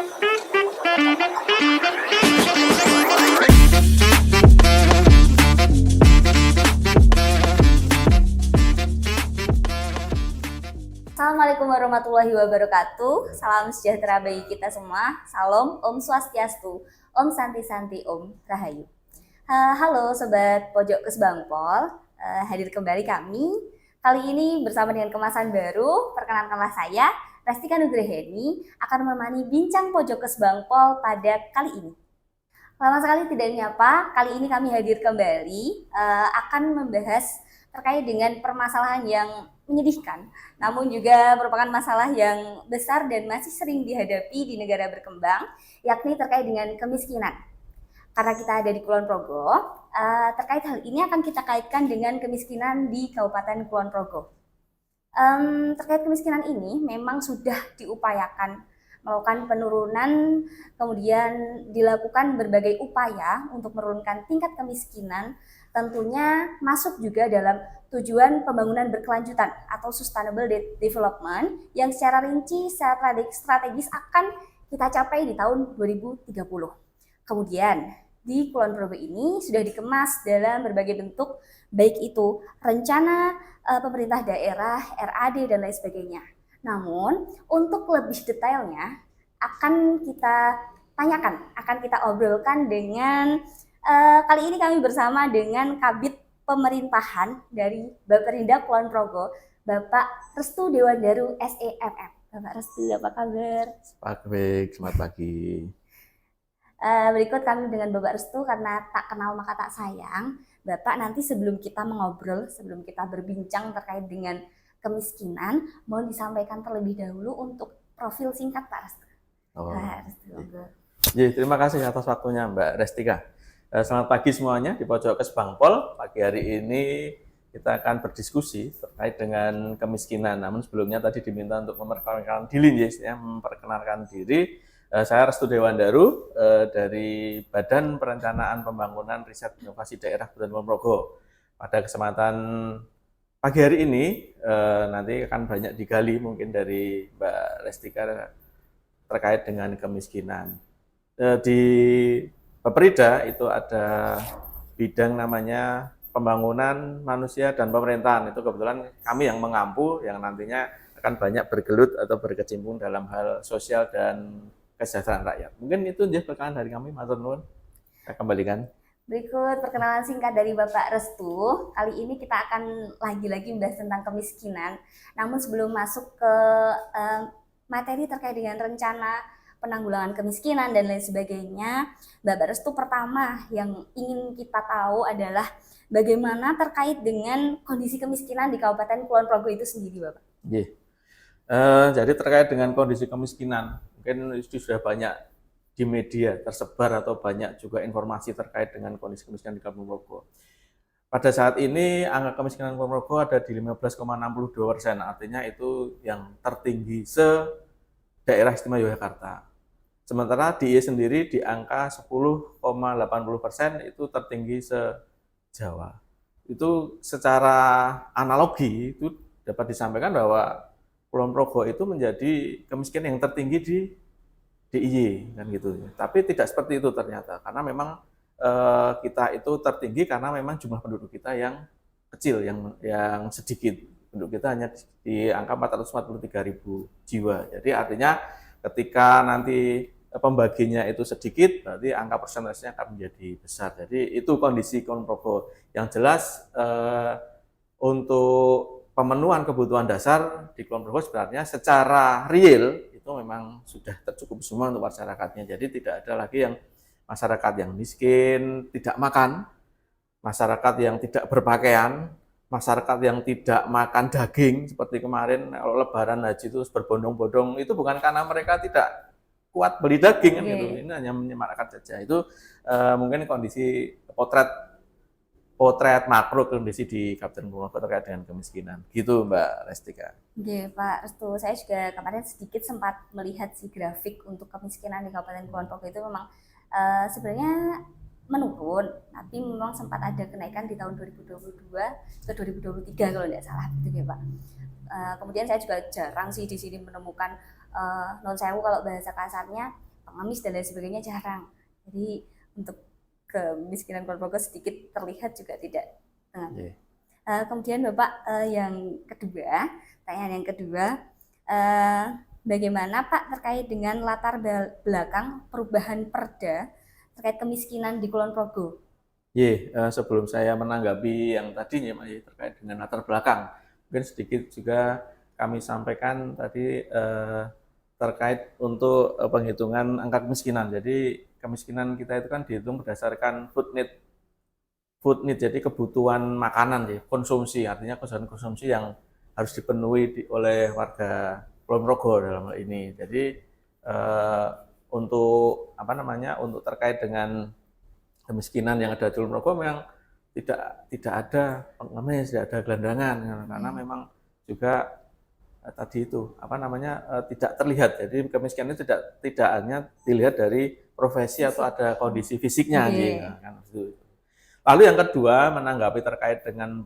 Assalamualaikum warahmatullahi wabarakatuh. Salam sejahtera bagi kita semua. Salam, Om Swastiastu, Om Santi Santi, Om Rahayu. Halo Sobat Pojok Kesbangpol, hadir kembali kami. Kali ini bersama dengan kemasan baru. Perkenalkanlah saya, Restika Nugraheni, akan menemani bincang Pojok Kesbangpol pada kali ini. Lama sekali tidak menyapa, kali ini kami hadir kembali akan membahas terkait dengan permasalahan yang menyedihkan, namun juga merupakan masalah yang besar dan masih sering dihadapi di negara berkembang, yakni terkait dengan kemiskinan. Karena kita ada di Kulon Progo, terkait hal ini akan kita kaitkan dengan kemiskinan di Kabupaten Kulon Progo. Terkait kemiskinan ini memang sudah diupayakan melakukan penurunan, kemudian dilakukan berbagai upaya untuk menurunkan tingkat kemiskinan, tentunya masuk juga dalam tujuan pembangunan berkelanjutan atau sustainable development yang secara rinci, secara strategis akan kita capai di tahun 2030. Kemudian di Kulon Progo ini sudah dikemas dalam berbagai bentuk, baik itu rencana pemerintah daerah, RAD, dan lain sebagainya. Namun untuk lebih detailnya akan kita tanyakan, akan kita obrolkan dengan kali ini kami bersama dengan Kabid Pemerintahan dari Baperinda Kulon Progo, Bapak Restu Dewandaru SEMM. Bapak Restu, apa kabar? Baik, selamat pagi. Berikut kami dengan Bapak Restu, karena tak kenal maka tak sayang. Bapak, nanti sebelum kita mengobrol, sebelum kita berbincang terkait dengan kemiskinan, mohon disampaikan terlebih dahulu untuk profil singkat Pak Restu. Ya, terima kasih atas waktunya Mbak Restika. Selamat pagi semuanya di Pojok Kesbangpol. Pagi hari ini kita akan berdiskusi terkait dengan kemiskinan. Namun sebelumnya tadi diminta untuk memperkenalkan diri. Saya Restu Dewandaru dari Badan Perencanaan Pembangunan Riset Inovasi Daerah Kabupaten Kulon Progo. Pada kesempatan pagi hari ini nanti akan banyak digali mungkin dari Mbak Restika terkait dengan kemiskinan. Di Baperinda itu ada bidang namanya pembangunan manusia dan pemerintahan. Itu kebetulan kami yang mengampu, yang nantinya akan banyak bergelut atau berkecimpung dalam hal sosial dan kesejahteraan rakyat. Mungkin itu dia perkenalan dari kami, matur nuwun. Saya kembalikan. Berikut perkenalan singkat dari Bapak Restu. Kali ini kita akan lagi-lagi membahas tentang kemiskinan. Namun sebelum masuk ke materi terkait dengan rencana penanggulangan kemiskinan dan lain sebagainya, Bapak Restu, pertama yang ingin kita tahu adalah bagaimana terkait dengan kondisi kemiskinan di Kabupaten Kulon Progo itu sendiri, Bapak. Jadi terkait dengan kondisi kemiskinan, mungkin itu sudah banyak di media tersebar atau banyak juga informasi terkait dengan kondisi kemiskinan di Kabupaten Progo. Pada saat ini angka kemiskinan Kulon Progo ada di 15,62%, artinya itu yang tertinggi se-Daerah Istimewa Yogyakarta. Sementara DIY sendiri di angka 10,80%, itu tertinggi se-Jawa. Itu secara analogi itu dapat disampaikan bahwa Kulon Progo itu menjadi kemiskinan yang tertinggi di DIY kan gitu. Tapi tidak seperti itu ternyata, karena memang kita itu tertinggi karena memang jumlah penduduk kita yang kecil, yang sedikit. Penduduk kita hanya di angka 443.000 jiwa. Jadi artinya ketika nanti pembaginya itu sedikit, berarti angka persentasenya akan menjadi besar. Jadi itu kondisi Kulon Progo. Yang jelas untuk pemenuhan kebutuhan dasar di Kulon Progo sebenarnya secara real itu memang sudah tercukupi semua untuk masyarakatnya. Jadi tidak ada lagi yang masyarakat yang miskin, tidak makan, masyarakat yang tidak berpakaian, masyarakat yang tidak makan daging seperti kemarin kalau Lebaran Haji itu berbondong-bondong, itu bukan karena mereka tidak kuat beli daging kan gitu. Ini hanya menyemarakkan saja. Itu mungkin kondisi potret makro kondisi di Kabupaten Kulon Progo terkait dengan kemiskinan. Gitu Mbak Restika. Oke, Pak Restu, saya juga kemarin sedikit sempat melihat si grafik untuk kemiskinan di Kabupaten Kulon Progo itu memang sebenarnya menurun, tapi memang sempat ada kenaikan di tahun 2022 ke 2023 kalau tidak salah, gitu ya Pak. Kemudian saya juga jarang sih di sini menemukan non sewu kalau bahasa kasarnya pengemis dan lain sebagainya jarang. Jadi untuk kemiskinan kulon progo sedikit terlihat juga tidak. Kemudian Bapak, yang kedua, pertanyaan yang kedua, bagaimana Pak terkait dengan latar belakang perubahan Perda terkait kemiskinan di Kulon Progo? Sebelum saya menanggapi yang tadinya terkait dengan latar belakang, mungkin sedikit juga kami sampaikan tadi terkait untuk penghitungan angka kemiskinan. Jadi kemiskinan kita itu kan dihitung berdasarkan food need, jadi kebutuhan makanan ya, konsumsi, artinya kebutuhan konsumsi yang harus dipenuhi oleh warga Kulon Progo dalam hal ini. Jadi untuk untuk terkait dengan kemiskinan yang ada di Kulon Progo memang tidak ada pengemis, tidak ada gelandangan, karena memang juga tadi itu tidak terlihat. Jadi kemiskinan itu tidak hanya dilihat dari profesi atau ada kondisi fisiknya kan itu. Lalu yang kedua, menanggapi terkait dengan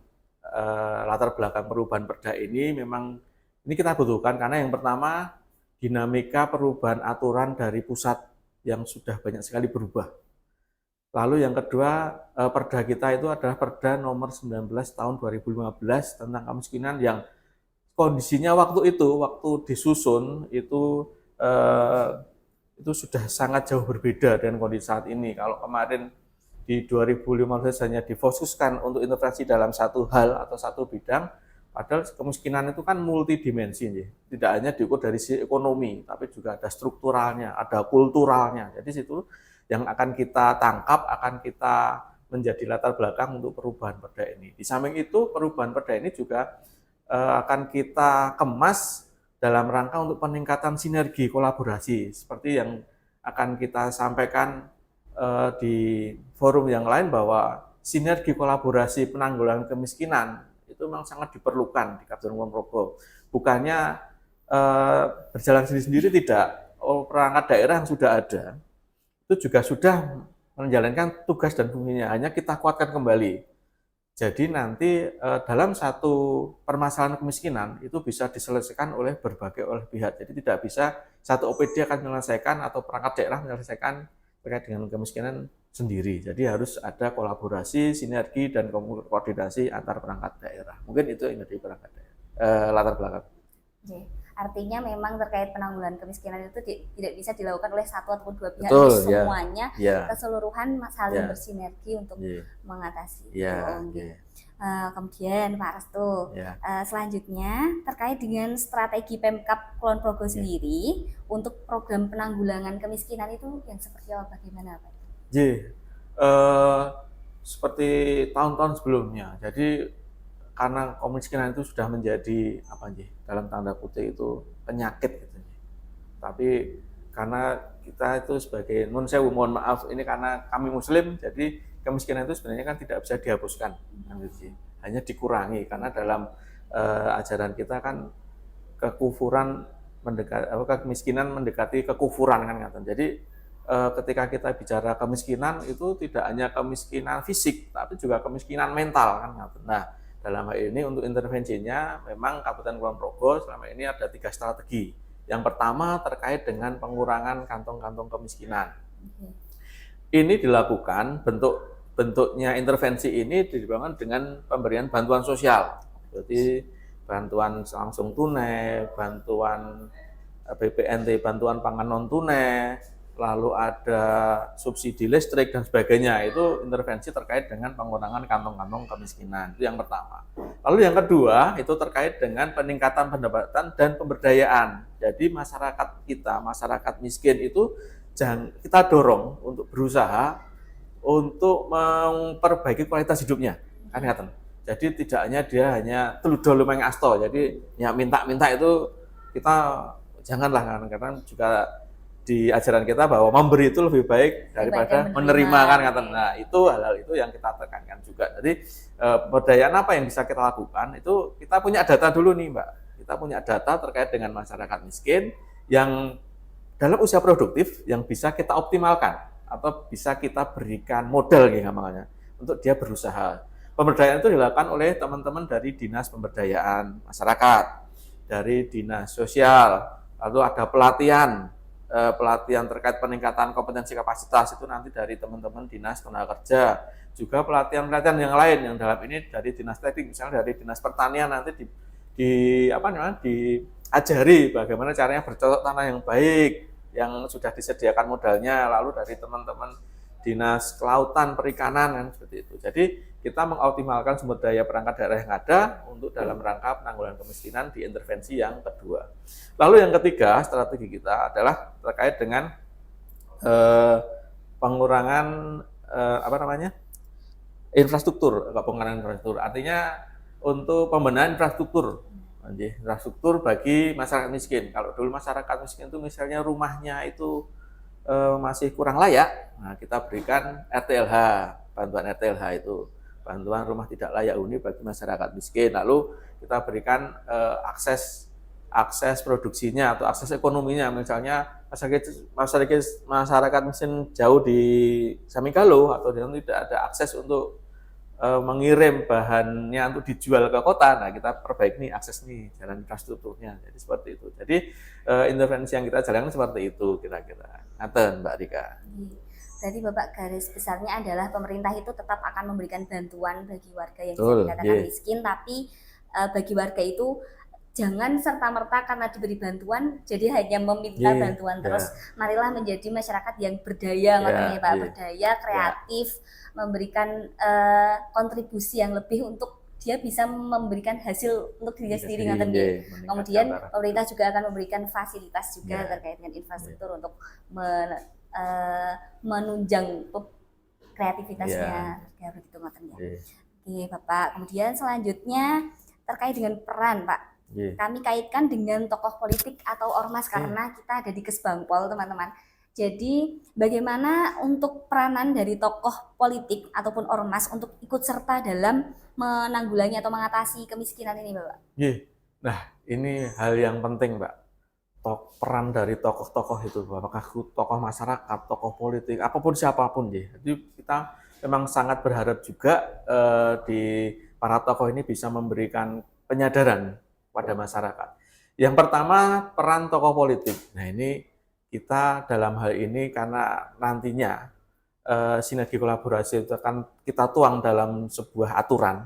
latar belakang perubahan Perda ini, memang ini kita butuhkan karena yang pertama dinamika perubahan aturan dari pusat yang sudah banyak sekali berubah. Lalu yang kedua, Perda kita itu adalah Perda nomor 19 tahun 2015 tentang kemiskinan yang kondisinya waktu disusun itu sudah sangat jauh berbeda dengan kondisi saat ini. Kalau kemarin di 2015 hanya difokuskan untuk intervensi dalam satu hal atau satu bidang, padahal kemiskinan itu kan multidimensi, tidak hanya diukur dari sisi ekonomi, tapi juga ada strukturalnya, ada kulturalnya. Jadi situ yang akan kita tangkap, akan kita menjadi latar belakang untuk perubahan Perda ini. Di samping itu, perubahan Perda ini juga akan kita kemas dalam rangka untuk peningkatan sinergi kolaborasi, seperti yang akan kita sampaikan di forum yang lain, bahwa sinergi kolaborasi penanggulangan kemiskinan itu memang sangat diperlukan di Kabupaten Kulon Progo. Bukannya berjalan sendiri-sendiri, tidak. Perangkat daerah yang sudah ada itu juga sudah menjalankan tugas dan fungsinya, hanya kita kuatkan kembali. Jadi nanti dalam satu permasalahan kemiskinan itu bisa diselesaikan oleh pihak. Jadi tidak bisa satu OPD akan menyelesaikan atau perangkat daerah menyelesaikan terkait dengan kemiskinan sendiri. Jadi harus ada kolaborasi, sinergi, dan koordinasi antar perangkat daerah. Mungkin itu yang dari perangkat daerah, latar belakang. Artinya memang terkait penanggulangan kemiskinan itu tidak bisa dilakukan oleh satu ataupun dua pihak, semuanya keseluruhan saling bersinergi untuk mengatasi. Kemudian Pak Restu, selanjutnya terkait dengan strategi Pemkab Kulon Progo sendiri untuk program penanggulangan kemiskinan itu yang seperti apa, bagaimana Pak? Seperti tahun-tahun sebelumnya. Jadi karena kemiskinan itu sudah menjadi dalam tanda kutip itu penyakit gitu. Tapi karena kita itu sebagai mohon maaf, ini karena kami Muslim, jadi kemiskinan itu sebenarnya kan tidak bisa dihapuskan, hanya dikurangi, karena dalam ajaran kita kan kemiskinan mendekati kekufuran kan. Jadi ketika kita bicara kemiskinan itu tidak hanya kemiskinan fisik, tapi juga kemiskinan mental kan. Nah, dalam hal ini untuk intervensinya memang Kabupaten Kulon Progo selama ini ada 3 strategi. Yang pertama terkait dengan pengurangan kantong-kantong kemiskinan. Ini dilakukan bentuknya intervensi ini dibangun dengan pemberian bantuan sosial. Jadi bantuan langsung tunai, bantuan BPNT, bantuan pangan non tunai, lalu ada subsidi listrik dan sebagainya. Itu intervensi terkait dengan pengurangan kantong-kantong kemiskinan. Itu yang pertama. Lalu yang kedua itu terkait dengan peningkatan pendapatan dan pemberdayaan. Jadi masyarakat miskin itu kita dorong untuk berusaha untuk memperbaiki kualitas hidupnya. Kan. Jadi tidak hanya dia hanya teludol lumeng asto. Jadi ya minta-minta itu kita janganlah, karena juga di ajaran kita bahwa memberi itu lebih baik daripada menerima kan. Nah, itu hal-hal itu yang kita tekankan juga. Jadi pemberdayaan apa yang bisa kita lakukan itu kita punya data dulu nih Mbak. Kita punya data terkait dengan masyarakat miskin yang dalam usia produktif yang bisa kita optimalkan atau bisa kita berikan modal namanya untuk dia berusaha. Pemberdayaan itu dilakukan oleh teman-teman dari Dinas Pemberdayaan Masyarakat, dari Dinas Sosial, lalu ada pelatihan pelatihan terkait peningkatan kompetensi kapasitas itu nanti dari teman-teman Dinas Tenaga Kerja. Juga pelatihan-pelatihan yang lain yang dalam ini dari Dinas Teknik, misalnya dari Dinas Pertanian nanti diajari bagaimana caranya bercocok tanah yang baik, yang sudah disediakan modalnya, lalu dari teman-teman Dinas Kelautan, Perikanan, kan seperti itu. Jadi kita mengoptimalkan sumber daya perangkat daerah yang ada untuk dalam rangka penanggulangan kemiskinan di intervensi yang kedua. Lalu yang ketiga, strategi kita adalah terkait dengan pengurangan infrastruktur, pengurangan infrastruktur. Artinya untuk pembenahan infrastruktur bagi masyarakat miskin. Kalau dulu masyarakat miskin itu misalnya rumahnya itu masih kurang layak, nah kita berikan RTLH, bantuan RTLH itu, bantuan rumah tidak layak huni bagi masyarakat miskin. Lalu kita berikan akses produksinya atau akses ekonominya, misalnya masyarakat miskin jauh di Samigalo atau tidak ada akses untuk mengirim bahannya untuk dijual ke kota. Nah, kita perbaiki nih akses nih jalan infrastrukturnya. Jadi seperti itu. Jadi intervensi yang kita jalankan seperti itu kira-kira. Ngaten, Mbak Rika. Jadi Bapak, garis besarnya adalah pemerintah itu tetap akan memberikan bantuan bagi warga yang Betul, dikatakan miskin, tapi bagi warga itu jangan serta-merta karena diberi bantuan jadi hanya meminta bantuan terus. Marilah menjadi masyarakat yang berdaya, Pak, berdaya, kreatif, memberikan kontribusi yang lebih untuk dia bisa memberikan hasil untuk dirinya sendiri. Kemudian pemerintah juga akan memberikan fasilitas juga terkait dengan infrastruktur untuk menunjang kreativitasnya. Begitu, Oke, Bapak. Kemudian selanjutnya terkait dengan peran, Pak. Kami kaitkan dengan tokoh politik atau ormas karena kita ada di Kesbangpol, teman-teman. Jadi bagaimana untuk peranan dari tokoh politik ataupun ormas untuk ikut serta dalam menanggulangi atau mengatasi kemiskinan ini, Bapak? Nah, ini hal yang penting, Mbak. Peran dari tokoh-tokoh itu, apakah tokoh masyarakat, tokoh politik, apapun siapapun. Jadi kita memang sangat berharap juga di para tokoh ini bisa memberikan penyadaran pada masyarakat. Yang pertama, peran tokoh politik. Nah, ini kita dalam hal ini karena nantinya sinergi kolaborasi itu akan kita tuang dalam sebuah aturan,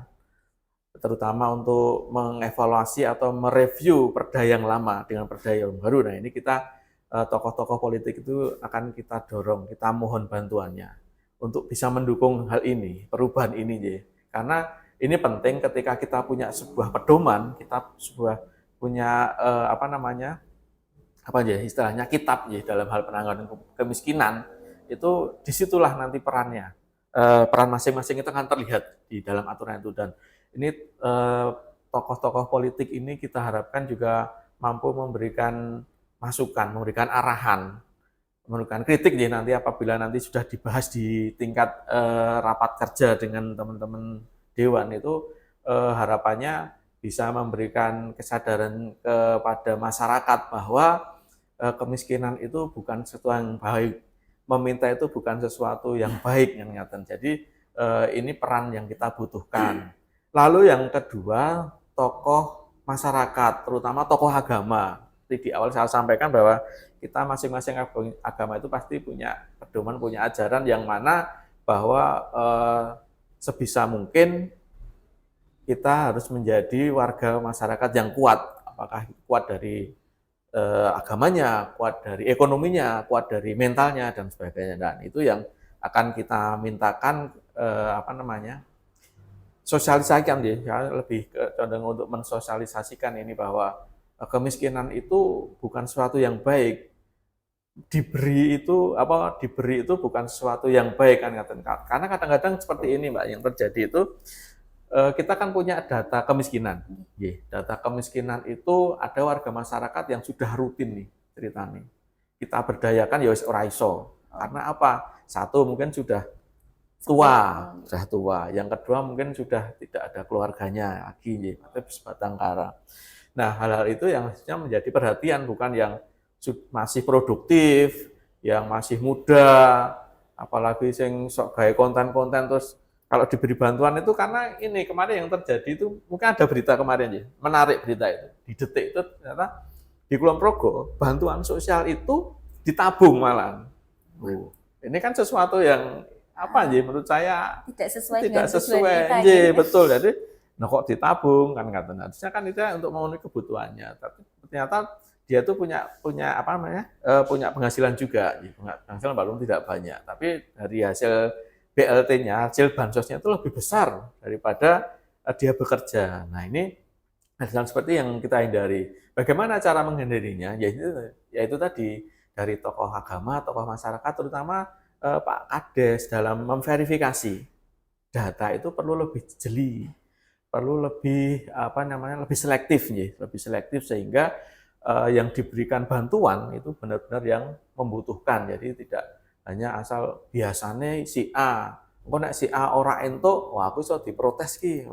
terutama untuk mengevaluasi atau mereview perda yang lama dengan perda yang baru. Nah, ini kita tokoh-tokoh politik itu akan kita dorong, kita mohon bantuannya untuk bisa mendukung hal ini, perubahan ini. Karena ini penting ketika kita punya sebuah pedoman, kita punya istilahnya kitab dalam hal penanggulangan kemiskinan, itu disitulah nanti perannya, peran masing-masing itu akan terlihat di dalam aturan itu. Dan ini tokoh-tokoh politik ini kita harapkan juga mampu memberikan masukan, memberikan arahan, memberikan kritik nanti apabila nanti sudah dibahas di tingkat rapat kerja dengan teman-teman Dewan itu, harapannya bisa memberikan kesadaran kepada masyarakat bahwa kemiskinan itu bukan sesuatu yang baik, meminta itu bukan sesuatu yang baik. Jadi ini peran yang kita butuhkan. Lalu yang kedua, tokoh masyarakat, terutama tokoh agama. Di awal saya sampaikan bahwa kita masing-masing agama itu pasti punya pedoman, punya ajaran yang mana bahwa sebisa mungkin kita harus menjadi warga masyarakat yang kuat, apakah kuat dari agamanya, kuat dari ekonominya, kuat dari mentalnya dan sebagainya. Dan itu yang akan kita mintakan sosialisasikan lebih condong untuk mensosialisasikan ini bahwa kemiskinan itu bukan sesuatu yang baik. Diberi itu bukan sesuatu yang baik kan. Karena kadang-kadang seperti ini, Mbak, yang terjadi itu kita kan punya data kemiskinan. Data kemiskinan itu ada warga masyarakat yang sudah rutin nih ceritanya. Kita berdayakan ya wis ora iso. Karena apa? Satu mungkin sudah tua. Yang kedua mungkin sudah tidak ada keluarganya lagi, tapi sebatang kara. Nah, hal-hal itu yang harusnya menjadi perhatian, bukan yang masih produktif, yang masih muda, apalagi yang sok gawe konten-konten terus kalau diberi bantuan itu. Karena ini kemarin yang terjadi itu, mungkin ada berita kemarin menarik berita itu. Di Detik itu ternyata di Kulon Progo, bantuan sosial itu ditabung malah. Ini kan sesuatu yang apa nggih menurut saya Tidak sesuai tidak dengan tujuan sesuai. kita Nggih, gitu. betul. Jadi nah kok ditabung kan katanya. Harusnya kan itu untuk memenuhi kebutuhannya. Tapi ternyata dia tuh punya apa namanya? Punya penghasilan juga. Penghasilan walaupun tidak banyak, tapi dari hasil BLT-nya, hasil bansosnya itu lebih besar daripada dia bekerja. Nah, ini hal seperti yang kita hindari. Bagaimana cara menghindarinya? Yaitu tadi dari tokoh agama, tokoh masyarakat, terutama Pak Kades dalam memverifikasi data itu perlu lebih jeli, perlu lebih apa namanya lebih selektif, lebih selektif sehingga yang diberikan bantuan itu benar-benar yang membutuhkan. Jadi tidak hanya asal biasanya si A, kok nek si A ora entuk, wah aku iso diprotes ki.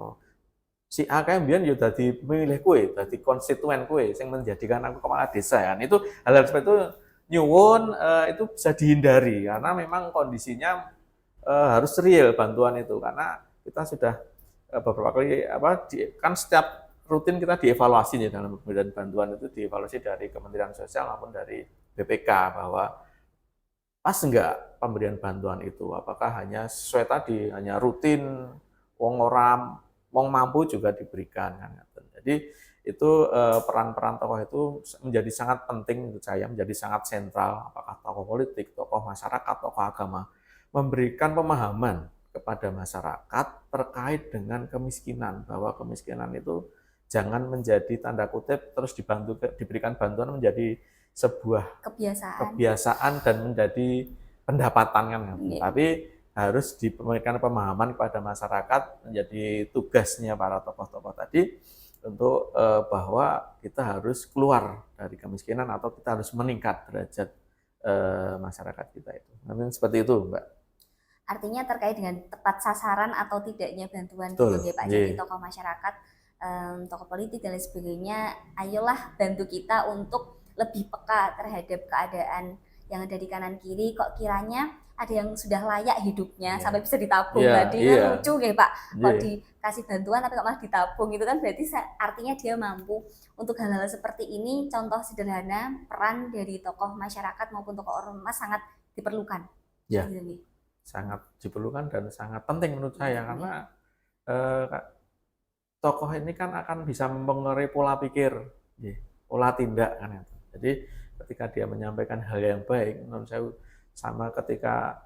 Si A kan mbiyen yo dadi milih kowe, dadi konstituen kowe sing menjadikan aku kepala desa kan. Itu hal-hal seperti itu nyuwun itu bisa dihindari karena memang kondisinya harus real bantuan itu karena kita sudah beberapa kali kan setiap rutin kita dievaluasi nih dalam pemberian bantuan itu dievaluasi dari Kementerian Sosial maupun dari BPK bahwa pas enggak pemberian bantuan itu apakah hanya sesuai tadi hanya rutin wong mampu juga diberikan kan. Jadi itu peran-peran tokoh itu menjadi sangat penting menurut saya, menjadi sangat sentral apakah tokoh politik, tokoh masyarakat, tokoh agama memberikan pemahaman kepada masyarakat terkait dengan kemiskinan bahwa kemiskinan itu jangan menjadi tanda kutip terus diberikan bantuan menjadi sebuah kebiasaan dan menjadi pendapatan kan. Tapi harus diberikan pemahaman kepada masyarakat menjadi tugasnya para tokoh-tokoh tadi untuk bahwa kita harus keluar dari kemiskinan atau kita harus meningkat derajat masyarakat kita itu. Mungkin seperti itu, Mbak. Artinya terkait dengan tepat sasaran atau tidaknya bantuan gitu Pak. Jadi tokoh masyarakat, tokoh politik dan lain sebagainya, ayolah bantu kita untuk lebih peka terhadap keadaan yang ada di kanan kiri. Kok kiranya ada yang sudah layak hidupnya sampai bisa ditabung tadi kan lucu ya Pak. Kalau dikasih bantuan tapi kok malah ditabung itu kan berarti artinya dia mampu. Untuk hal-hal seperti ini contoh sederhana peran dari tokoh masyarakat maupun tokoh ormas sangat diperlukan. Ya. Sangat diperlukan dan sangat penting menurut saya karena tokoh ini kan akan bisa mempengaruhi pola pikir, pola tindak kan. Jadi ketika dia menyampaikan hal yang baik menurut saya sama ketika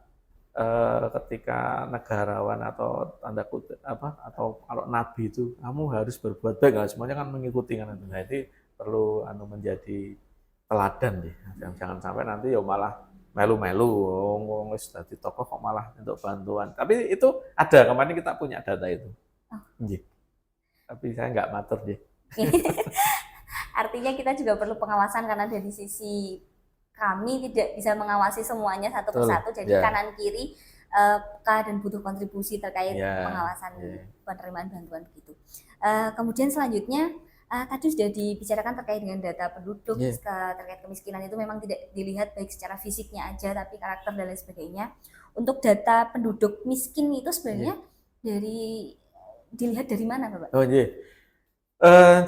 negarawan atau tanda kutip atau kalau nabi itu kamu harus berbuat baik lah semuanya kan mengikuti kan. Nah, itu perlu menjadi teladan jangan sampai nanti ya malah melu-melu wis dadi tokoh kok malah untuk bantuan. Tapi itu ada kemarin kita punya data itu. Tapi saya nggak matur deh. Artinya kita juga perlu pengawasan karena dari sisi kami tidak bisa mengawasi semuanya satu persatu. Jadi kanan kiri peka dan butuh kontribusi terkait pengawasan penerimaan bantuan begitu. Kemudian selanjutnya tadi sudah dibicarakan terkait dengan data penduduk terkait kemiskinan itu memang tidak dilihat baik secara fisiknya aja tapi karakter dan lain sebagainya. Untuk data penduduk miskin itu sebenarnya dilihat dari mana Bapak? Oh iya.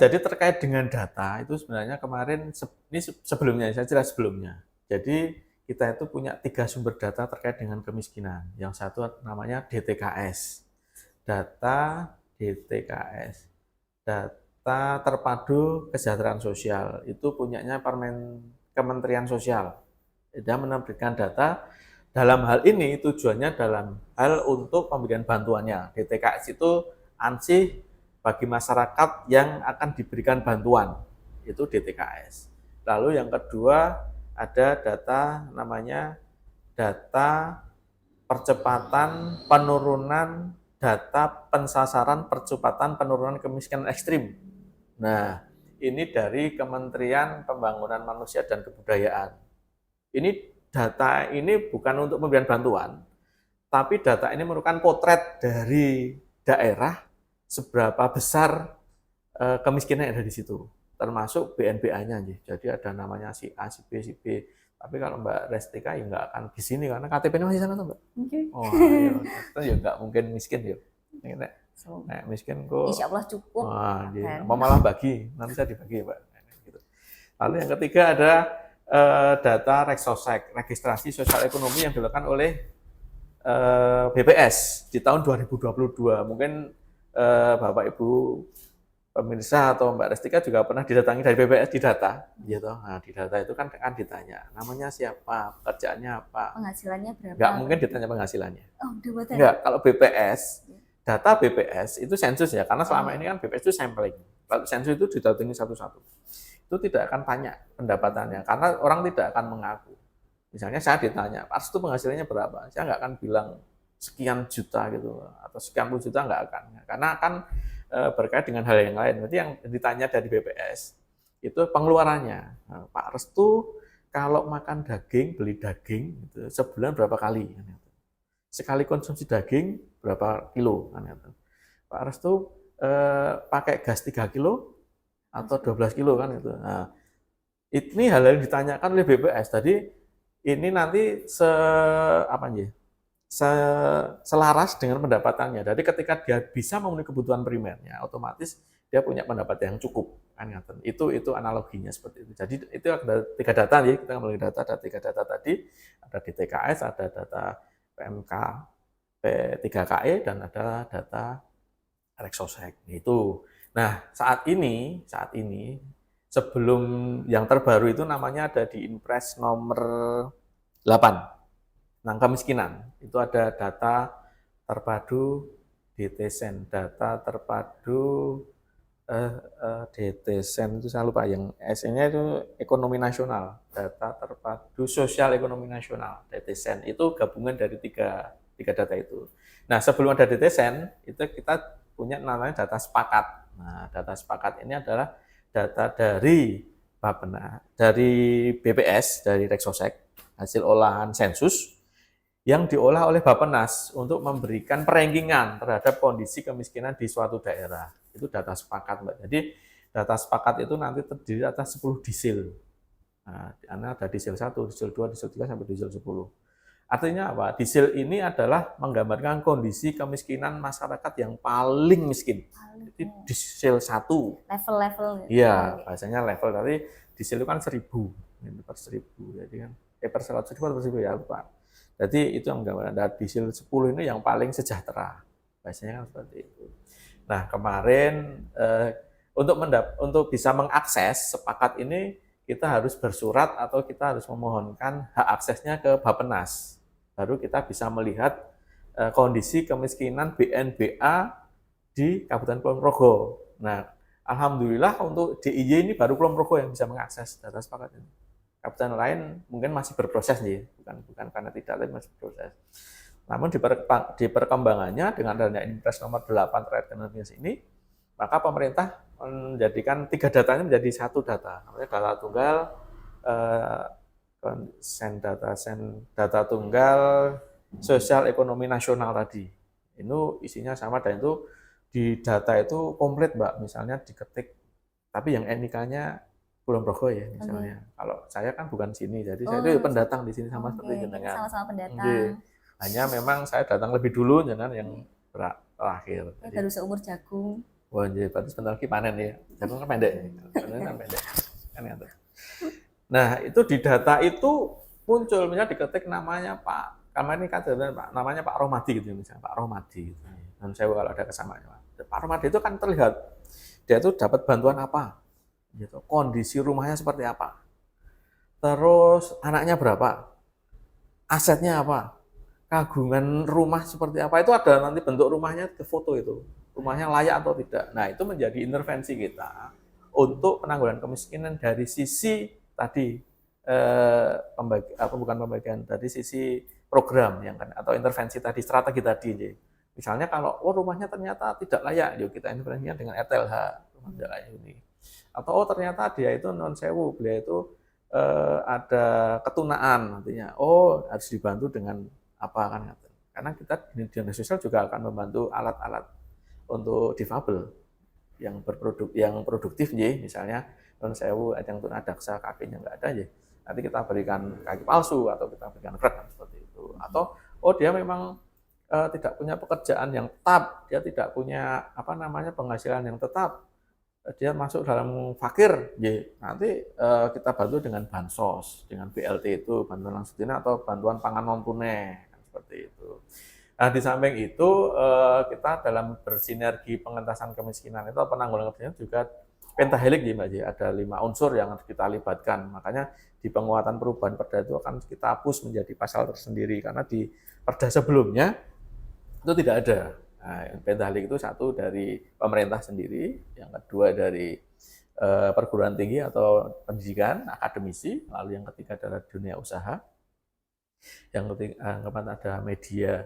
Jadi terkait dengan data itu sebenarnya kemarin ini sebelumnya saya jelas sebelumnya. Jadi kita itu punya 3 sumber data terkait dengan kemiskinan. Yang satu namanya DTKS. Data DTKS. Data terpadu kesejahteraan sosial. Itu punyanya Kementerian Sosial. Dia menerbitkan data dalam hal ini tujuannya dalam hal untuk pemberian bantuannya. DTKS itu ansih bagi masyarakat yang akan diberikan bantuan, itu DTKS. Lalu yang kedua ada data namanya data percepatan penurunan data pensasaran percepatan penurunan kemiskinan ekstrim. Nah, ini dari Kementerian Pembangunan Manusia dan Kebudayaan. Ini data ini bukan untuk pemberian bantuan, tapi data ini merupakan potret dari daerah seberapa besar kemiskinan yang ada di situ, termasuk BNPA-nya. Jadi ada namanya si A, si B, si B. Tapi kalau Mbak Restika ya nggak akan di sini karena KTP-nya masih sana tuh Mbak. Oh iya, itu ya nggak mungkin miskin ya. Nah, miskin kok. Insya Allah cukup. Apa malah bagi, nanti saya dibagi Mbak. Lalu yang ketiga ada data registrasi sosial ekonomi yang dilakukan oleh BPS di tahun 2022. Mungkin Bapak Ibu pemirsa atau Mbak Restika juga pernah didatangi dari BPS di data, gitu. Nah, di data itu kan ditanya namanya siapa, pekerjaannya apa. Penghasilannya berapa? Nggak mungkin ditanya penghasilannya. Oh, udah Enggak, kalau BPS, data BPS itu sensus ya, karena selama ini kan BPS itu sampling. Kalau sensus itu didatangi satu-satu. Itu tidak akan tanya pendapatannya, karena orang tidak akan mengaku. Misalnya saya ditanya, Pak Restu penghasilannya berapa? Saya nggak akan bilang sekian juta gitu, atau sekian puluh juta nggak akan. Karena akan berkait dengan hal yang lain. Berarti yang ditanya dari BPS, itu pengeluarannya. Nah, Pak Restu kalau makan daging, beli daging, gitu, sebulan berapa kali? Sekali konsumsi daging berapa kilo? Pak Restu pakai gas 3 kilo atau 12 kilo kan itu. Nah, ini hal yang ditanyakan oleh BPS. Tadi ini nanti selaras dengan pendapatannya. Jadi ketika dia bisa memenuhi kebutuhan primernya, otomatis dia punya pendapatan yang cukup. Kan, itu analoginya seperti itu. Jadi itu ada 3 data ya, kita ngomongin data, ada 3 data tadi, ada DTKS, ada data PMK P3KE, dan ada data Reksosek. Itu. Nah, saat ini sebelum yang terbaru itu namanya ada di Inpres nomor 8. Tentang kemiskinan. Itu ada data terpadu DTSEN, data terpadu DTSEN itu saya lupa, yang S-nya itu ekonomi nasional, data terpadu sosial ekonomi nasional, DTSEN. Itu gabungan dari tiga data itu. Nah, sebelum ada DTSEN, itu kita punya namanya data sepakat. Nah, data sepakat ini adalah data dari Bappenas, dari BPS, dari Reksosek, hasil olahan sensus yang diolah oleh Bappenas untuk memberikan perankingan terhadap kondisi kemiskinan di suatu daerah. Itu data sepakat, Mbak. Jadi data sepakat itu nanti terdiri atas 10 disil. Nah, ada disil 1, disil 2, disil 3 sampai disil 10. Artinya apa? Disil ini adalah menggambarkan kondisi kemiskinan masyarakat yang paling miskin. Jadi disil 1. Level-level. Iya, bahasanya level. Tadi disil itu kan 1000 per 1000. Jadi kan per 100.000 atau per 1000 ya, lupa. Jadi itu yang menggambarkan. Ada disil 10 ini yang paling sejahtera. Bahasanya kan seperti itu. Nah, kemarin untuk bisa mengakses sepakat ini, kita harus bersurat atau kita harus memohonkan hak aksesnya ke Bappenas. Baru kita bisa melihat kondisi kemiskinan BNBA di Kabupaten Kulon Progo. Nah, alhamdulillah untuk DIY ini baru Kulon Progo yang bisa mengakses data sepakat ini. Kabupaten lain mungkin masih berproses nih, bukan karena tidak, tapi masih berproses. Namun di perkembangannya dengan adanya Inpres nomor 8 terkait dengan ini, maka pemerintah menjadikan 3 datanya menjadi 1 data. Namanya data tunggal, data tunggal sosial ekonomi nasional tadi. Itu isinya sama, dan itu di data itu komplit, Mbak. Misalnya diketik, tapi yang NIK-nya Kulon Progo ya misalnya. Kalau saya kan bukan sini, jadi saya itu pendatang di sini sama seperti jenengan. Sama-sama pendatang. Hanya memang saya datang lebih dulu jenengan yang terakhir. Baru seumur jagung. Wah, jadi berarti sebentar lagi panen ya. Jagung kan pendek. Jagung kan pendek. Kan gitu. Nah, itu di data itu muncul, misalnya diketik namanya Pak, karena ini kan namanya Pak Romadi gitu misalnya, Pak Romadi. Dan saya kalau ada kesamaannya. Pak Romadi itu kan terlihat dia itu dapat bantuan apa? Gitu. Kondisi rumahnya seperti apa, terus anaknya berapa, asetnya apa, kagungan rumah seperti apa, itu ada nanti bentuk rumahnya ke foto, itu rumahnya layak atau tidak. Nah, itu menjadi intervensi kita untuk penanggulangan kemiskinan dari sisi tadi bukan pembagian, dari sisi program yang kan, atau intervensi tadi, strategi tadi. Misalnya kalau rumahnya ternyata tidak layak, yuk kita intervensinya dengan RTLH, rumah tidak layak ini. Atau ternyata dia itu non sewu, beliau itu ada ketunaan, artinya harus dibantu dengan apa kan, karena kita di dinas sosial juga akan membantu alat-alat untuk difabel yang produktif ya, misalnya non sewu yang tunadaksa kakinya nggak ada ya, nanti kita berikan kaki palsu atau kita berikan krek seperti itu. Atau dia memang tidak punya pekerjaan yang tetap, dia tidak punya penghasilan yang tetap, dia masuk dalam fakir, nanti kita bantu dengan bansos, dengan BLT itu, bantuan langsung tunai atau bantuan pangan non tunai, seperti itu. Nah, di samping itu kita dalam bersinergi pengentasan kemiskinan itu penanggulangan kemiskinan juga pentahelik ya Mbak, ada 5 unsur yang harus kita libatkan. Makanya di penguatan perubahan perda itu akan kita hapus menjadi pasal tersendiri karena di perda sebelumnya itu tidak ada. Nah, pentahelik itu satu dari pemerintah sendiri, yang kedua dari perguruan tinggi atau pendidikan akademisi, lalu yang ketiga adalah dunia usaha, yang keempat ada media,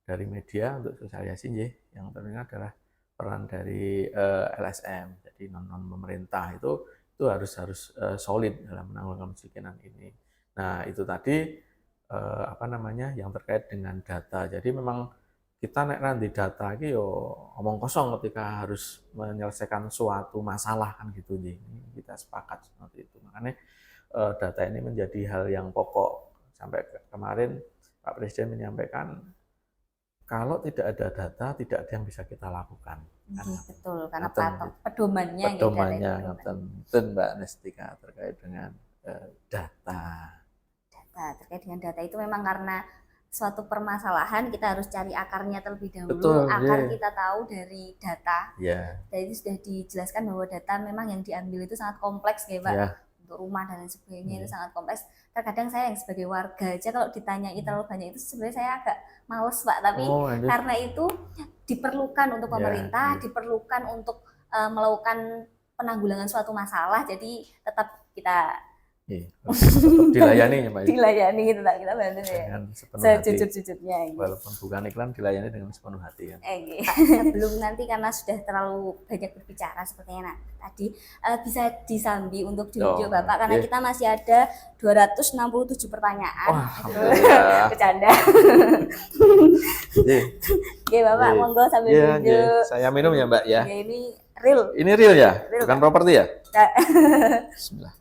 dari media untuk sosialisasi, yang terakhir adalah peran dari LSM, jadi non pemerintah itu harus solid dalam menanggulangi kemiskinan ini. Nah itu tadi yang terkait dengan data. Jadi memang kita nanti data ini yo omong kosong ketika harus menyelesaikan suatu masalah kan gitu nih. Kita sepakat seperti itu. Makanya data ini menjadi hal yang pokok. Sampai kemarin Pak Presiden menyampaikan kalau tidak ada data tidak ada yang bisa kita lakukan. Betul, karena pedomannya Mbak Nestika terkait dengan data. Terkait dengan data itu memang karena suatu permasalahan kita harus cari akarnya terlebih dahulu. Akar kita tahu dari data. Dan itu sudah dijelaskan bahwa data memang yang diambil itu sangat kompleks ya Pak. Untuk rumah dan lain sebagainya itu sangat kompleks. Terkadang saya yang sebagai warga aja kalau ditanyai terlalu banyak itu sebenarnya saya agak males Pak. Tapi karena itu diperlukan untuk pemerintah, diperlukan untuk melakukan penanggulangan suatu masalah. Jadi tetap kita dilayani ya Mbak. Dilayani gitu tak kita bantu ya. Sejujur-jujurnya. Walaupun bukan iklan dilayani dengan sepenuh hati kan. Sebelum nanti karena sudah terlalu banyak berbicara sepertinya tadi bisa disambi untuk diujuk Bapak karena kita masih ada 267 pertanyaan. Bercanda. Oke Bapak monggo sambil diujuk. Saya minum ya Mbak ya. Ini real. Ini real ya? Bukan properti ya? Bismillah.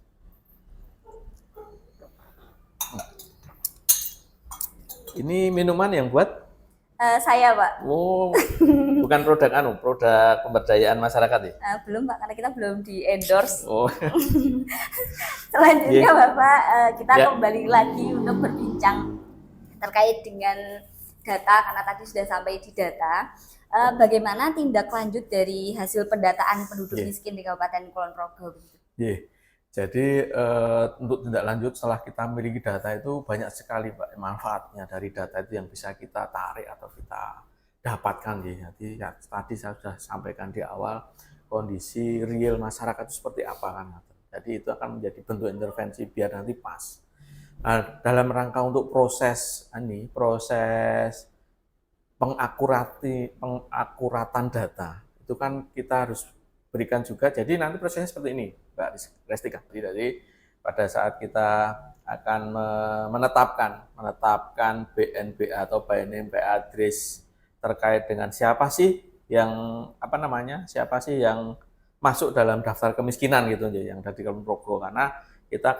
Ini minuman yang buat saya Pak. Bukan produk pemberdayaan masyarakat ya? Belum Pak, karena kita belum di endorse. Selanjutnya Bapak, kita kembali lagi untuk berbincang terkait dengan data, karena tadi sudah sampai di data. Bagaimana tindak lanjut dari hasil pendataan penduduk miskin di Kabupaten Kulon Progo? Jadi untuk tindak lanjut setelah kita memiliki data itu banyak sekali Pak manfaatnya dari data itu yang bisa kita tarik atau kita dapatkan. Jadi tadi saya sudah sampaikan di awal kondisi real masyarakat itu seperti apa kan. Jadi itu akan menjadi bentuk intervensi biar nanti pas. Nah, dalam rangka untuk proses pengakuratan data itu kan kita harus berikan juga. Jadi nanti prosesnya seperti ini Mbak Restika. Jadi pada saat kita akan menetapkan BNBA atau by name by address terkait dengan siapa sih yang masuk dalam daftar kemiskinan gitu yang dari Kulon Progo, karena kita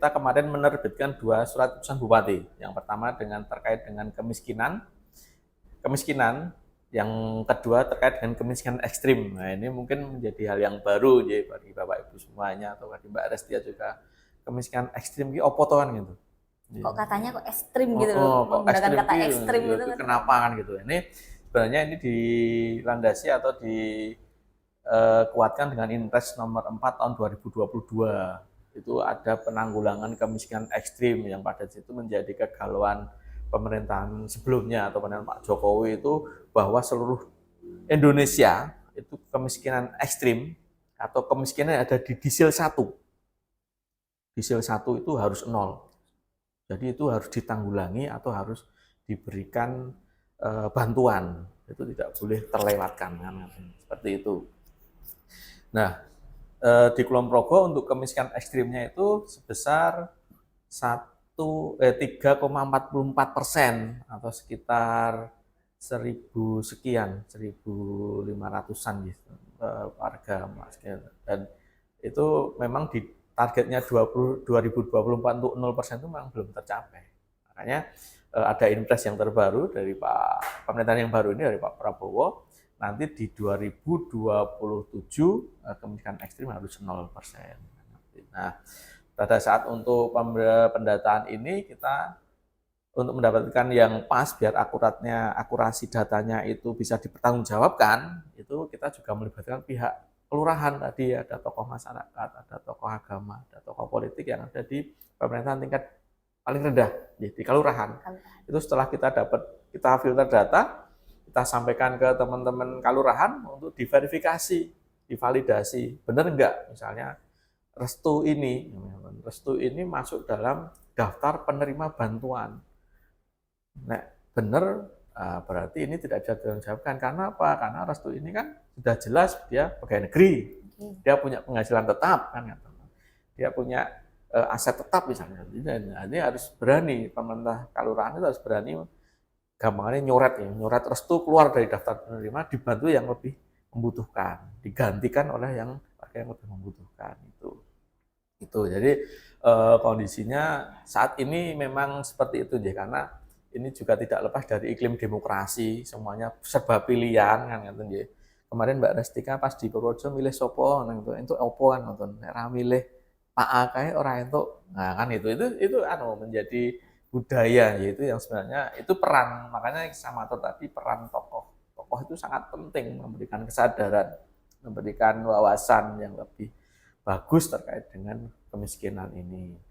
kemarin menerbitkan 2 surat keputusan bupati. Yang pertama terkait dengan kemiskinan, yang kedua terkait dengan kemiskinan ekstrim. Nah ini mungkin menjadi hal yang baru ya bagi Bapak Ibu semuanya atau bagi Mbak Restia juga. Kemiskinan ekstrim ini apa toh kan gitu. Kok katanya kok ekstrim gitu loh, menggunakan kata ekstrim gitu. Kenapa kan gitu. Ini sebenarnya ini dilandasi atau dikuatkan dengan Inpres nomor 4 tahun 2022. Itu ada penanggulangan kemiskinan ekstrim yang pada situ menjadi kegalauan pemerintahan sebelumnya atau pemerintahan Pak Jokowi itu bahwa seluruh Indonesia itu kemiskinan ekstrim atau kemiskinan yang ada di disil 1. Disil 1 itu harus 0. Jadi itu harus ditanggulangi atau harus diberikan bantuan. Itu tidak boleh terlewatkan kan seperti itu. Nah, di Kulon Progo untuk kemiskinan ekstrimnya itu sebesar 3,44% atau sekitar 1.000 sekian, 1.500-an gitu, warga dan itu memang di targetnya 2024 untuk 0% itu memang belum tercapai. Makanya ada Inpres yang terbaru dari pemerintahan yang baru ini dari Pak Prabowo nanti di 2027 kemiskinan ekstrim harus 0%. Nah, pada saat untuk pendataan ini kita untuk mendapatkan yang pas biar akurasi datanya itu bisa dipertanggungjawabkan, itu kita juga melibatkan pihak kelurahan tadi, ada tokoh masyarakat, ada tokoh agama, ada tokoh politik yang ada di pemerintahan tingkat paling rendah di kelurahan. Itu setelah kita filter data, kita sampaikan ke teman-teman kelurahan untuk diverifikasi, divalidasi, benar enggak misalnya restu ini masuk dalam daftar penerima bantuan. Nah, benar, berarti ini tidak bisa dijawabkan. Karena apa? Karena restu ini kan sudah jelas dia pegawai negeri, dia punya penghasilan tetap, kan? Dia punya aset tetap misalnya. Ini harus berani, pemerintah kelurahan itu harus berani, gampangnya nyoret restu keluar dari daftar penerima, dibantu yang lebih membutuhkan, digantikan oleh yang lebih membutuhkan itu. Jadi kondisinya saat ini memang seperti itu ya, karena ini juga tidak lepas dari iklim demokrasi, semuanya serba pilihan kan gitu ya. Kemarin Mbak Restika pas di Purworejo milih sopo itu opo kan nonton, ora milih Pak A kae ora entuk. Nah kan itu menjadi budaya yaitu yang sebenarnya itu peran, makanya sama tadi peran tokoh itu sangat penting, memberikan kesadaran, memberikan wawasan yang lebih bagus terkait dengan kemiskinan ini.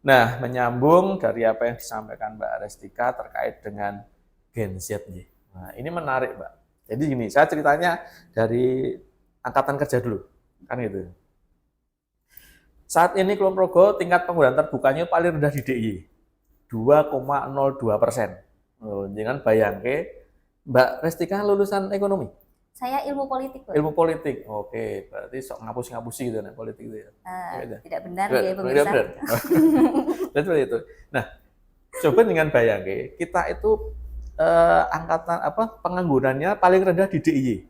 Nah, menyambung dari apa yang disampaikan Mbak Restika terkait dengan Gen Z nih. Nah, ini menarik, Mbak. Jadi gini, saya ceritanya dari angkatan kerja dulu, kan gitu. Saat ini Kulon Progo tingkat penggunaan terbukanya paling rendah di DIY, 2,02%. Jangan bayangke, Mbak Restika lulusan ekonomi. Saya ilmu politik, Pak. Ilmu politik, oke. Berarti sok ngapus-ngapusi gitu, politik itu ya. Tidak benar ya, pemirsa. Benar. Seperti itu. Nah, coba dengan bayangke, kita itu angkatan penganggurannya paling rendah di DIY.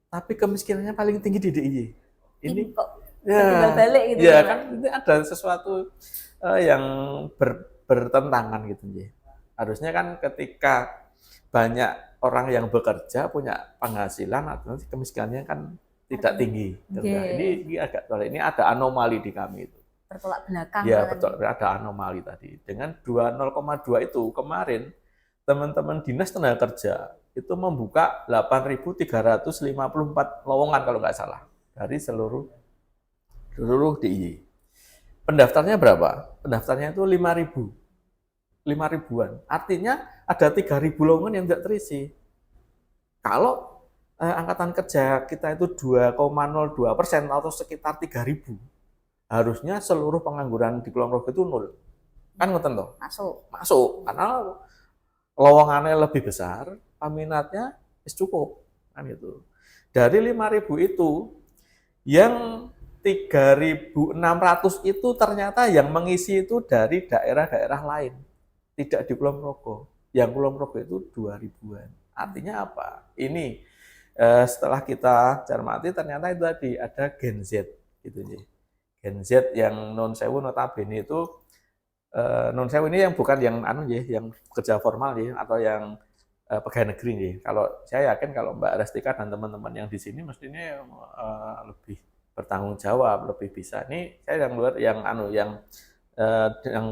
Tapi kemiskinannya paling tinggi di DIY. Ini kok balik gitu. Ya, kan ini ada sesuatu yang bertentangan gitu ya. Harusnya kan ketika banyak orang yang bekerja punya penghasilan, atau kemiskinannya kan tidak tinggi. Ini agak ini ada anomali di kami itu. Bertolak belakang. Ya, betul, ada anomali tadi. Dengan 0,2 itu kemarin teman-teman Dinas Tenaga Kerja itu membuka 8.354 lowongan kalau nggak salah dari seluruh DIY. Pendaftarnya berapa? Pendaftarnya itu 5.000-an. Artinya ada 3.000 lowongan yang tidak terisi. Kalau angkatan kerja kita itu 2,02% atau sekitar 3.000, harusnya seluruh pengangguran di Kulon Progo itu 0. Kan ngoten toh? Masuk. Karena lowongannya lebih besar, peminatnya cukup. Kan gitu. Dari 5.000 itu, yang 3.600 itu ternyata yang mengisi itu dari daerah-daerah lain. Tidak di Kulon Progo. Yang Kulon Progo itu 2.000-an. Artinya apa? Ini setelah kita cermati ternyata itu tadi ada Gen Z gitu ya. Gen Z yang non sewu notabene itu non sewu ini yang bukan yang yang kerja formal ya, atau yang pegawai negeri nih. Kalau saya yakin kalau Mbak Restika dan teman-teman yang di sini mestinya lebih bertanggung jawab, lebih bisa. Ini saya yang luar yang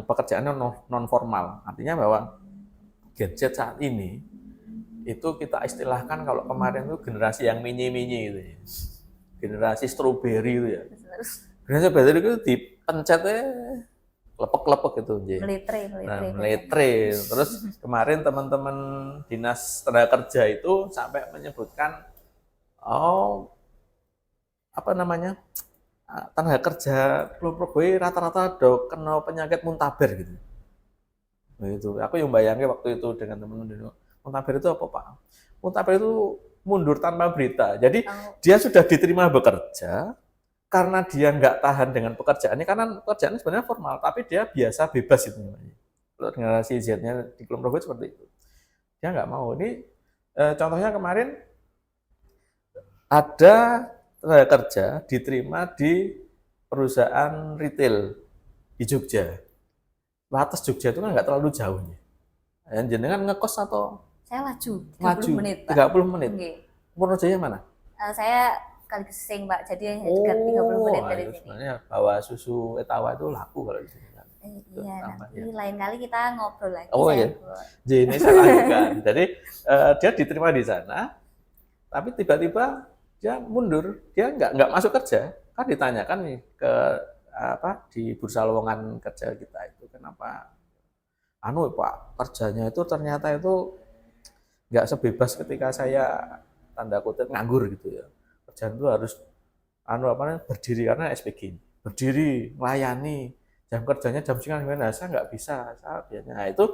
pekerjaannya non formal. Artinya bahwa Gen Z saat ini itu kita istilahkan kalau kemarin itu generasi yang minyi-minyi itu ya. Generasi stroberi itu ya. Generasi stroberi itu dipencetnya lepek-lepek gitu. Meletre. Terus kemarin teman-teman Dinas Tenaga Kerja itu sampai menyebutkan tenaga kerja Kulon Progo rata-rata kena penyakit muntaber gitu. Itu aku yang bayangin waktu itu dengan teman-teman. Muntaber itu apa, Pak? Muntaber itu mundur tanpa berita. Jadi dia sudah diterima bekerja karena dia nggak tahan dengan pekerjaannya, karena pekerjaannya sebenarnya formal, tapi dia biasa bebas itu namanya. Kalau generasi Z-nya di Kulon Progo seperti itu. Dia nggak mau. Ini contohnya kemarin ada tenaga kerja diterima di perusahaan retail di Jogja. Batas Jogja itu kan nggak terlalu jauh. Jenengan ngekos atau? Saya laju 30 menit. Okay. Purwodadi yang mana? Saya Kaligesing Pak, jadi dekat 30 menit dari itu sini. sebenarnya bawa susu Etawa itu laku kalau di sini kan. Iya, Tambah, nanti ya. lain kali kita ngobrol lagi. Oh Saya ya, jadi ini saya lanjutkan. Jadi dia diterima di sana, tapi tiba-tiba dia mundur, dia nggak masuk kerja. Kan ditanyakan nih ke apa di bursa lowongan kerja kita itu kenapa Pak kerjanya itu ternyata itu nggak sebebas ketika saya tanda kutip nganggur gitu ya. Kerjaan itu harus berdiri karena SPG, berdiri melayani, jam kerjanya jam 9 gimana, saya nggak bisa, saya biasanya. Nah, itu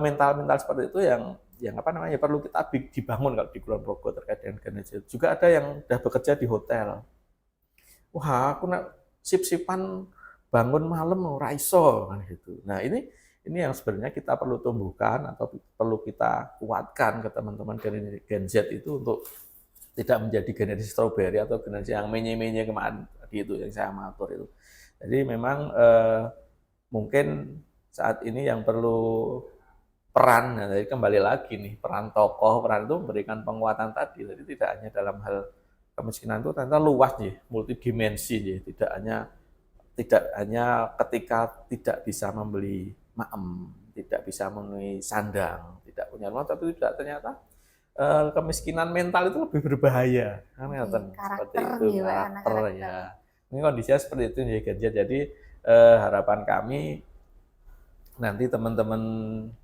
mental seperti itu yang perlu kita dibangun kalau di Kulon Progo terkait dengan kinerja. Juga ada yang udah bekerja di hotel. Wah, aku nak sip-sipan bangun malam ora iso kan gitu. Nah, ini yang sebenarnya kita perlu tumbuhkan atau perlu kita kuatkan ke teman-teman Gen Z itu untuk tidak menjadi generasi strawberry atau generasi yang menye-menye kemarin tadi itu yang saya amatur itu. Jadi memang mungkin saat ini yang perlu peran, nah, jadi kembali lagi nih peran tokoh, peran itu memberikan penguatan tadi. Jadi tidak hanya dalam hal kemiskinan itu ternyata luas nih, multidimensi nih, tidak hanya ketika tidak bisa membeli maem, tidak bisa memenuhi sandang, tidak punya rumah, tapi tidak ternyata kemiskinan mental itu lebih berbahaya kan seperti itu karakter ya. Ini kondisinya seperti itu ya Gen Z. Jadi harapan kami nanti teman-teman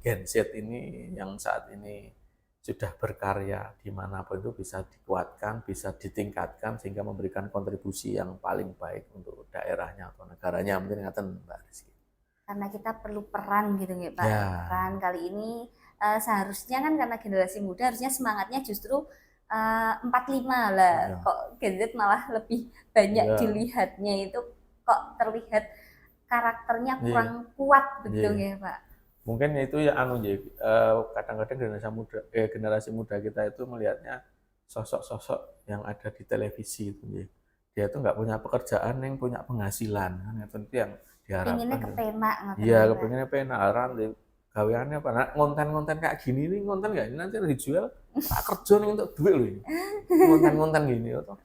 Gen Z ini yang saat ini sudah berkarya dimanapun itu bisa dikuatkan, bisa ditingkatkan sehingga memberikan kontribusi yang paling baik untuk daerahnya atau negaranya. Mungkin ngaten Mbak Rizky. Karena kita perlu peran gitu ya Pak. Ya. Peran kali ini seharusnya kan karena generasi muda harusnya semangatnya justru 45 lah. Ya. Kok Gen Z malah lebih banyak dilihatnya itu kok terlihat karakternya kurang kuat begitu ya Pak. Mungkin itu ya kadang-kadang generasi muda kita itu melihatnya sosok-sosok yang ada di televisi itu ya. Dia itu nggak punya pekerjaan, yang punya penghasilan kan itu yang diharapkan. Pengennya kepenak. Iya, kepengennya penak gaweannya apa? Nah, konten-konten kayak gini nih, konten nggak ini nanti dijual tak kerja nih untuk duit loh ini. Konten-konten gini atau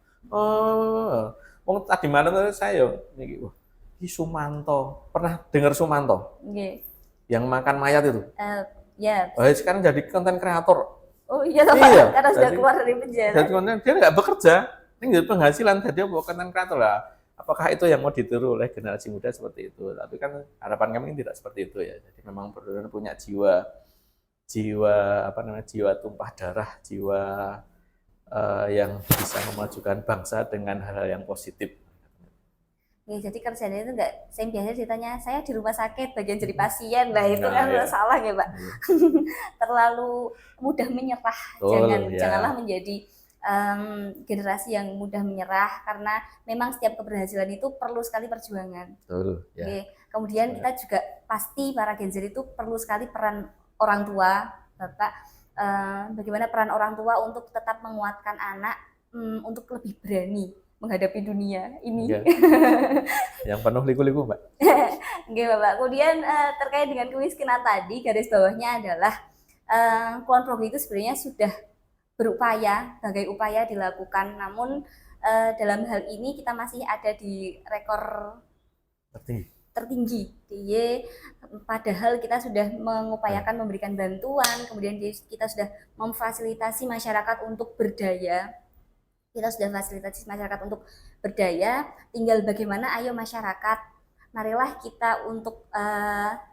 tadi malam saya nih, wah, ini Sumanto, pernah dengar Sumanto? Yang makan mayat itu? Ya. Oh, sekarang jadi konten kreator. Oh iya, iya. Karena sudah keluar dari penjara. Jadi dia nggak bekerja, ini jadi penghasilan, jadi konten kreator lah. Apakah itu yang mau ditiru oleh generasi muda seperti itu? Tapi kan harapan kami tidak seperti itu ya. Jadi memang benar-benar punya jiwa tumpah darah, jiwa yang bisa memajukan bangsa dengan hal-hal yang positif. Ya, jadi kerjanya itu enggak, saya biasanya ditanya, saya di rumah sakit bagian jadi pasien lah, itu kan salah ya Pak. Terlalu mudah menyerah, janganlah menjadi generasi yang mudah menyerah, karena memang setiap keberhasilan itu perlu sekali perjuangan. Betul, ya. Oke. Kemudian kita juga pasti para Gen Z itu perlu sekali peran orang tua, Bapak, bagaimana peran orang tua untuk tetap menguatkan anak untuk lebih berani menghadapi dunia ini. Ya. Yang penuh liku-liku, Mbak. Oke, Bapak. Kemudian terkait dengan kemiskinan tadi, garis bawahnya adalah Kulon Progo itu sebenarnya sudah berupaya, bagai upaya dilakukan, namun dalam hal ini kita masih ada di rekor tertinggi. Padahal kita sudah mengupayakan memberikan bantuan, kemudian kita sudah memfasilitasi masyarakat untuk berdaya. Kita sudah fasilitasi masyarakat untuk berdaya, tinggal bagaimana ayo masyarakat, marilah kita untuk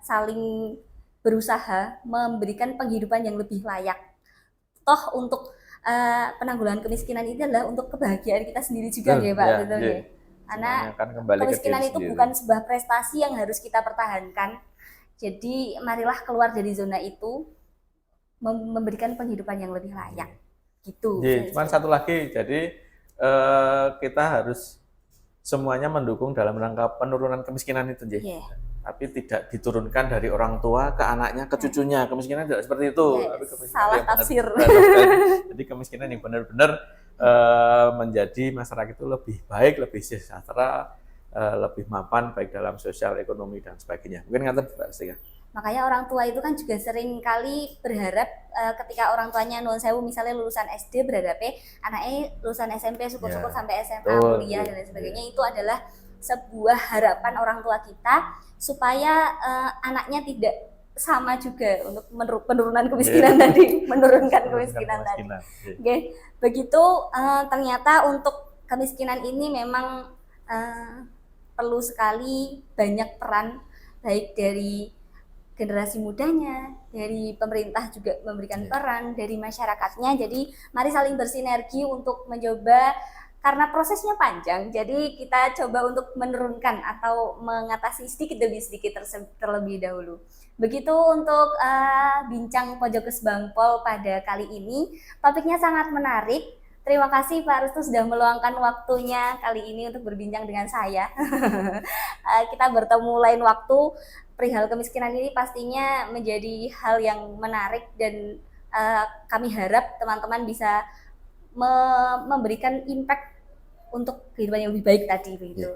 saling berusaha memberikan penghidupan yang lebih layak. Toh untuk penanggulangan kemiskinan ini adalah untuk kebahagiaan kita sendiri juga ya Pak, betul ya. Karena kemiskinan itu bukan sebuah prestasi yang harus kita pertahankan. Jadi marilah keluar dari zona itu, memberikan penghidupan yang lebih layak. Gitu. Cuma satu lagi, jadi kita harus semuanya mendukung dalam rangka penurunan kemiskinan itu, tapi tidak diturunkan dari orang tua ke anaknya, ke cucunya. Kemiskinan tidak seperti itu. Salah tafsir. Jadi kemiskinan yang benar-benar menjadi masyarakat itu lebih baik, lebih sejahtera, lebih mapan baik dalam sosial, ekonomi dan sebagainya. Mungkin ngaten Mbak Stika. Makanya orang tua itu kan juga sering kali berharap ketika orang tuanya nuwun sewu misalnya lulusan SD berharapnya anaknya lulusan SMP syukur-syukur sampai SMA betul. kuliah dan lain sebagainya. Itu adalah sebuah harapan orang tua kita supaya anaknya tidak sama juga untuk penurunan kemiskinan tadi, menurunkan kemiskinan tadi. Oke, begitu ternyata untuk kemiskinan ini memang perlu sekali banyak peran baik dari generasi mudanya, dari pemerintah juga memberikan peran, dari masyarakatnya. Jadi mari saling bersinergi untuk mencoba, karena prosesnya panjang, jadi kita coba untuk menurunkan atau mengatasi sedikit demi sedikit terlebih dahulu. Begitu untuk bincang Pojok Kesbangpol pada kali ini, topiknya sangat menarik. Terima kasih Pak Restu sudah meluangkan waktunya kali ini untuk berbincang dengan saya. Kita bertemu lain waktu. Perihal kemiskinan ini pastinya menjadi hal yang menarik dan kami harap teman-teman bisa memberikan impact untuk kehidupan yang lebih baik tadi begitu.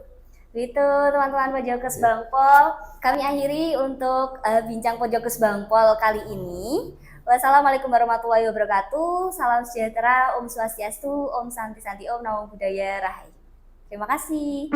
Begitu teman-teman Pojok Kesbangpol, kami akhiri untuk bincang Pojok Kesbangpol kali ini. Wassalamualaikum warahmatullahi wabarakatuh. Salam sejahtera, Om Swastiastu, Om Santi Santi Om, Namo Buddhaya, Rahayu. Terima kasih.